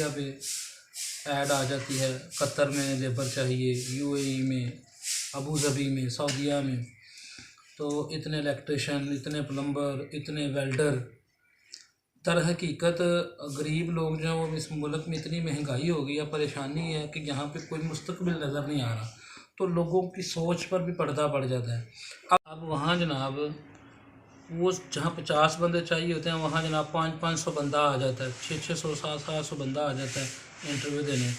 Media पे add आ जाती है, कतर में लेबर चाहिए, यूएई में, अबू धाबी में, सऊदीया में, तो इतने इलेक्ट्रिशियन, इतने प्लम्बर, इतने वेल्डर। दर हकीकत गरीब लोग जो हैं वो इस मुल्क में इतनी महंगाई हो गई है, परेशानी है कि यहाँ पे कोई मुस्तकबिल नज़र नहीं आ रहा, तो लोगों की सोच पर भी पर्दा पड़ जाता है। अब वहाँ जनाब वो जहाँ 50 बंदे चाहिए होते हैं वहाँ जनाब 500 बंदा आ जाता है, 600 700 बंदा आ जाता है इंटरव्यू देने।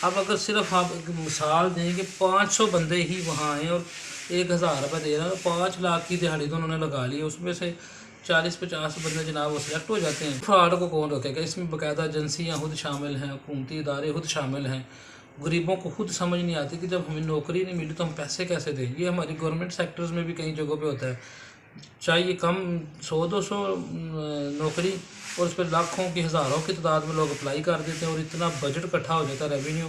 अब अगर सिर्फ आप एक मिसाल दें कि 500 बंदे ही वहाँ आएँ और 1000 रुपये दे रहे हैं, 5 लाख की दिहाड़ी तो उन्होंने लगा ली, उसमें से 40-50 बंदे जनाब वो सिलेक्ट हो जाते हैं। फ्रॉड को कौन रोकेगा? इसमें बाकायदा एजेंसियाँ खुद शामिल हैं, हुकूमती इदारे खुद शामिल हैं। गरीबों को खुद समझ नहीं आती कि जब हमें नौकरी नहीं मिली तो हम पैसे कैसे दें। ये हमारी गवर्नमेंट सेक्टर्स में भी कई जगहों पे होता है, चाहिए कम 100-200 नौकरी और उस पर लाखों की हज़ारों की तादाद में लोग अप्लाई कर देते हैं और इतना बजट इकट्ठा हो जाता है, रेवेन्यू,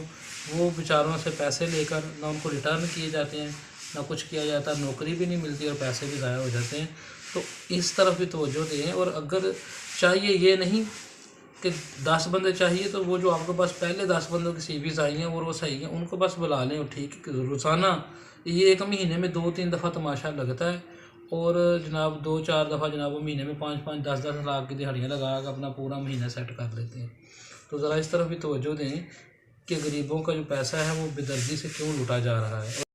वो बेचारों से पैसे लेकर ना उनको रिटर्न किए जाते हैं ना कुछ किया जाता, नौकरी भी नहीं मिलती और पैसे भी ज़ाया हो जाते हैं। तो इस तरफ भी तवज्जो दें। और अगर चाहिए ये नहीं कि 10 बंदे चाहिए तो वो जो आपके पास पहले 10 बंदों की सीवीज़ आई हैं और वो सही हैं, उनको बस बुला लें और ठीक है। रोज़ाना ये एक महीने में 2-3 दफ़ा तमाशा लगता है और जनाब 2-4 दफ़ा जनाब वो महीने में 5-5 10-10 लाख की दिहाड़ियाँ लगा कर अपना पूरा महीना सेट कर लेते हैं। तो ज़रा इस तरफ भी तवज्जो दें कि गरीबों का जो पैसा है वो बेदर्दी से क्यों लूटा जा रहा है।